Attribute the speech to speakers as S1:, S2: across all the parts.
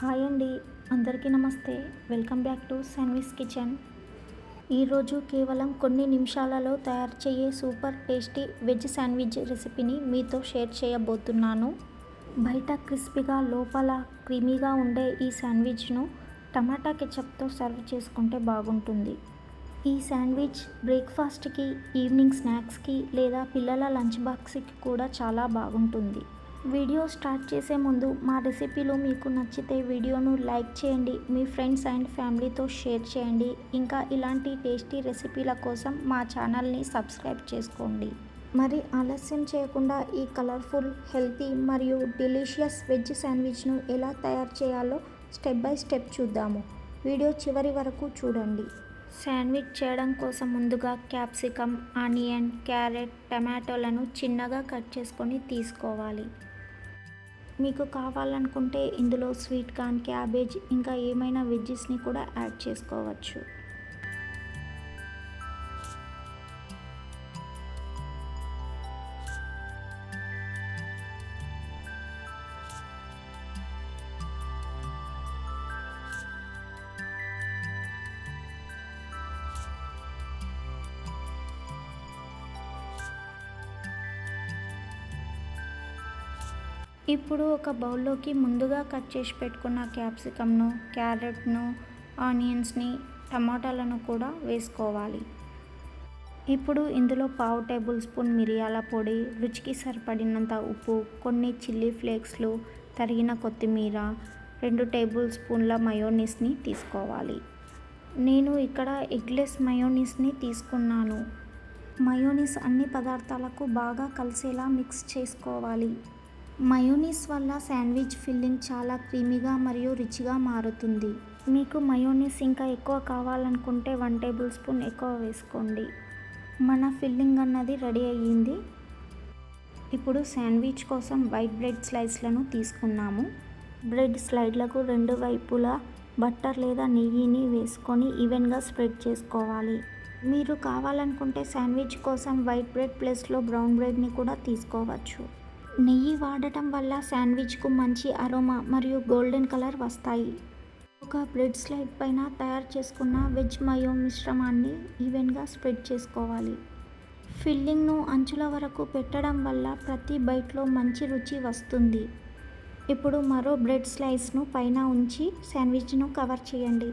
S1: Hi అండి. అందరికీ నమస్తే. Welcome back to Sanvi's kitchen. ఈరోజు కేవలం కొన్ని నిమిషాలలో తయారు చేయే సూపర్ టేస్టీ వెజ్ శాండ్విచ్ రెసిపీని మీతో షేర్ చేయబోతున్నాను. బయట క్రిస్పీగా లోపల క్రీమీగా ఉండే ఈ శాండ్విచ్ను టమాటా కెచప్తో సర్వ్ చేసుకుంటే బాగుంటుంది. ఈ శాండ్విచ్ బ్రేక్ఫాస్ట్కి, ఈవినింగ్ స్నాక్స్కి లేదా పిల్లల లంచ్ బాక్స్కి కూడా చాలా బాగుంటుంది. వీడియో స్టార్ట్ చేసే ముందు మా రెసిపీలు మీకు నచ్చితే వీడియోను లైక్ చేయండి, మీ ఫ్రెండ్స్ అండ్ ఫ్యామిలీతో షేర్ చేయండి. ఇంకా ఇలాంటి టేస్టీ రెసిపీల కోసం మా ఛానల్ని సబ్స్క్రైబ్ చేసుకోండి. మరి ఆలస్యం చేయకుండా ఈ కలర్ఫుల్, హెల్తీ మరియు డెలీషియస్ వెజ్ శాండ్విచ్ను ఎలా తయారు చేయాలో స్టెప్ బై స్టెప్ చూద్దాము. వీడియో చివరి వరకు చూడండి. శాండ్విచ్ చేయడం కోసం ముందుగా క్యాప్సికమ్, ఆనియన్, క్యారెట్, టమాటోలను చిన్నగా కట్ చేసుకొని తీసుకోవాలి. మీకు కావాలనుకుంటే ఇందులో స్వీట్ కార్న్, క్యాబేజ్ ఇంకా ఏమైనా వెజ్జెస్ని కూడా యాడ్ చేసుకోవచ్చు. ఇప్పుడు ఒక బౌల్లోకి ముందుగా కట్ చేసి పెట్టుకున్న క్యాప్సికమ్ను, క్యారెట్ను, ఆనియన్స్ని, టమాటాలను కూడా వేసుకోవాలి. ఇప్పుడు ఇందులో పావు టేబుల్ స్పూన్ మిరియాల పొడి, రుచికి సరిపడినంత ఉప్పు, కొన్ని చిల్లీ ఫ్లేక్స్లు, తరిగిన కొత్తిమీర, 2 టేబుల్ స్పూన్ల మయోనీస్ని తీసుకోవాలి. నేను ఇక్కడ ఎగ్లెస్ మయోనీస్ని తీసుకున్నాను. మయోనీస్ అన్ని పదార్థాలకు బాగా కలిసేలా మిక్స్ చేసుకోవాలి. మయోనీస్ వల్ల శాండ్విచ్ ఫిల్లింగ్ చాలా క్రీమీగా మరియు రిచ్గా మారుతుంది. మీకు మయోనీస్ ఇంకా ఎక్కువ కావాలనుకుంటే 1 టేబుల్ స్పూన్ ఎక్కువ వేసుకోండి. మన ఫిల్లింగ్ అన్నది రెడీ అయ్యింది. ఇప్పుడు శాండ్విచ్ కోసం వైట్ బ్రెడ్ స్లైస్లను తీసుకున్నాము. బ్రెడ్ స్లైడ్లకు 2 వైపులా బటర్ లేదా నెయ్యిని వేసుకొని ఈవెన్గా స్ప్రెడ్ చేసుకోవాలి. మీరు కావాలనుకుంటే శాండ్విచ్ కోసం వైట్ బ్రెడ్ ప్లేస్లో బ్రౌన్ బ్రెడ్ని కూడా తీసుకోవచ్చు. నెయ్యి వాడటం వల్ల శాండ్విచ్కు మంచి అరోమా మరియు గోల్డెన్ కలర్ వస్తాయి. ఒక బ్రెడ్ స్లైడ్ పైన తయారు చేసుకున్న వెజ్ మయో మిశ్రమాన్ని ఈవెన్గా స్ప్రెడ్ చేసుకోవాలి. ఫిల్లింగ్ను అంచుల వరకు పెట్టడం వల్ల ప్రతి బైట్లో మంచి రుచి వస్తుంది. ఇప్పుడు మరో బ్రెడ్ స్లైస్ను పైన ఉంచి శాండ్విచ్ను కవర్ చేయండి.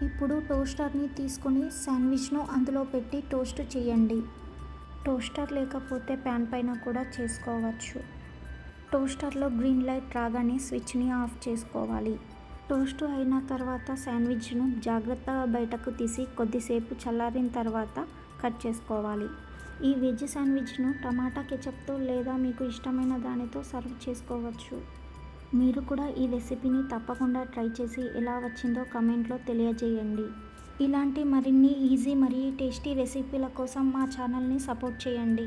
S1: ఇప్పుడు టోస్టర్ని తీసుకుని శాండ్విచ్ను అందులో పెట్టి టోస్ట్ చేయండి. టోస్టర్ లేకపోతే ప్యాన్ పైన కూడా చేసుకోవచ్చు. టోస్టర్లో గ్రీన్ లైట్ రాగానే స్విచ్ని ఆఫ్ చేసుకోవాలి. టోస్ట్ అయిన తర్వాత శాండ్విచ్ను జాగ్రత్తగా బయటకు తీసి కొద్దిసేపు చల్లారిన తర్వాత కట్ చేసుకోవాలి. ఈ వెజ్ శాండ్విచ్ను టమాటా కెచప్తో లేదా మీకు ఇష్టమైన దానితో సర్వ్ చేసుకోవచ్చు. మీరు కూడా ఈ రెసిపీని తప్పకుండా ట్రై చేసి ఎలా వచ్చిందో కామెంట్లో తెలియజేయండి. ఇలాంటి మరిన్ని ఈజీ మరియు టేస్టీ రెసిపీల కోసం మా ఛానల్ని సపోర్ట్ చేయండి.